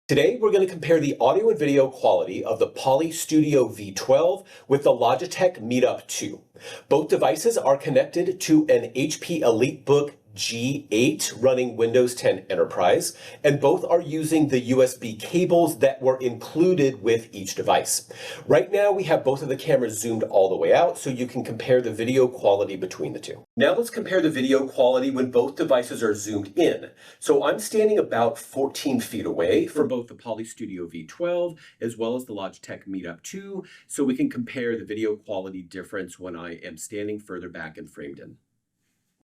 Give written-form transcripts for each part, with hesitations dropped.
Today, we're going to compare the audio and video quality of the Poly Studio V12 with the Logitech Meetup 2. Both devices are connected to an HP EliteBook G8 running Windows 10 Enterprise, and both are using the USB cables that were included with each device. Right now, we have both of the cameras zoomed all the way out, so you can compare the video quality between the two. Now let's compare the video quality when both devices are zoomed in. So I'm standing about 14 feet away from both the Poly Studio V12 as well as the Logitech Meetup 2, so we can compare the video quality difference when I am standing further back and framed in.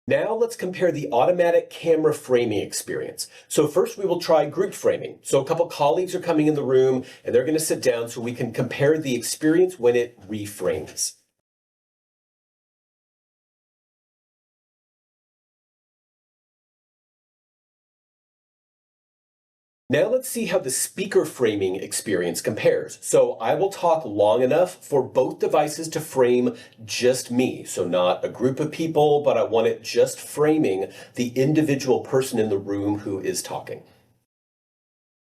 Now let's compare the automatic camera framing experience. So first we will try group framing. So a couple colleagues are coming in the room and they're going to sit down so we can compare the experience when it reframes. Now let's see how the speaker framing experience compares. So I will talk long enough for both devices to frame just me. So not a group of people, but I want it just framing the individual person in the room who is talking.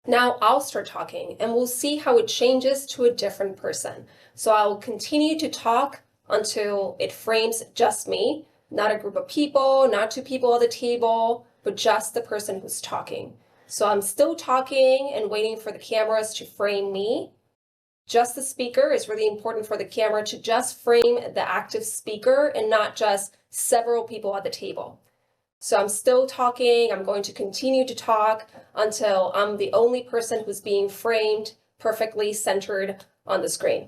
Now I'll start talking and we'll see how it changes to a different person. So I'll continue to talk until it frames just me, not a group of people, not two people at the table, but just the person who's talking. So I'm still talking and waiting for the cameras to frame me. Just the speaker is really important for the camera to just frame the active speaker and not just several people at the table. So I'm still talking, I'm going to continue to talk until I'm the only person who's being framed perfectly centered on the screen.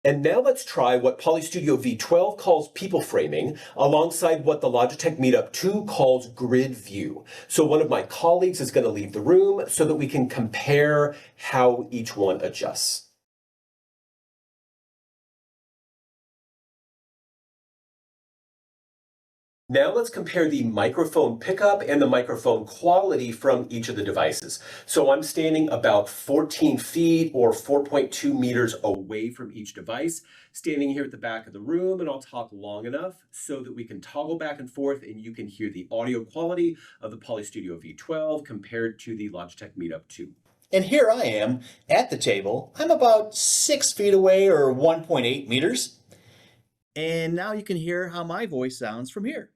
And now let's try what Poly Studio V12 calls people framing alongside what the Logitech Meetup 2 calls grid view. So one of my colleagues is going to leave the room so that we can compare how each one adjusts. Now let's compare the microphone pickup and the microphone quality from each of the devices. So I'm standing about 14 feet or 4.2 meters away from each device, standing here at the back of the room, and I'll talk long enough so that we can toggle back and forth and you can hear the audio quality of the Poly Studio V12 compared to the Logitech Meetup 2. And here I am at the table. I'm about 6 feet away or 1.8 meters. And now you can hear how my voice sounds from here.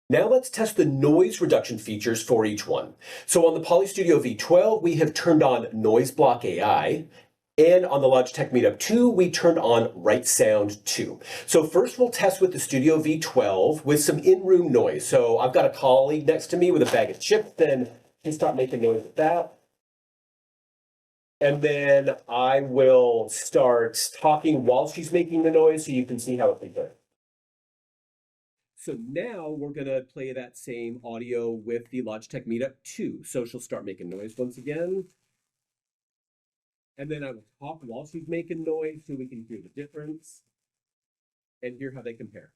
Now let's test the noise reduction features for each one. So on the Poly Studio V12, we have turned on Noise Block AI, and on the Logitech Meetup 2, we turned on Right Sound 2. So first we'll test with the Studio V12 with some in-room noise. So I've got a colleague next to me with a bag of chips, and she start making noise with that. And then I will start talking while she's making the noise so you can see how it feels. So now we're going to play that same audio with the Logitech Meetup 2. So she'll start making noise once again. And then I will talk while she's making noise so we can hear the difference and hear how they compare.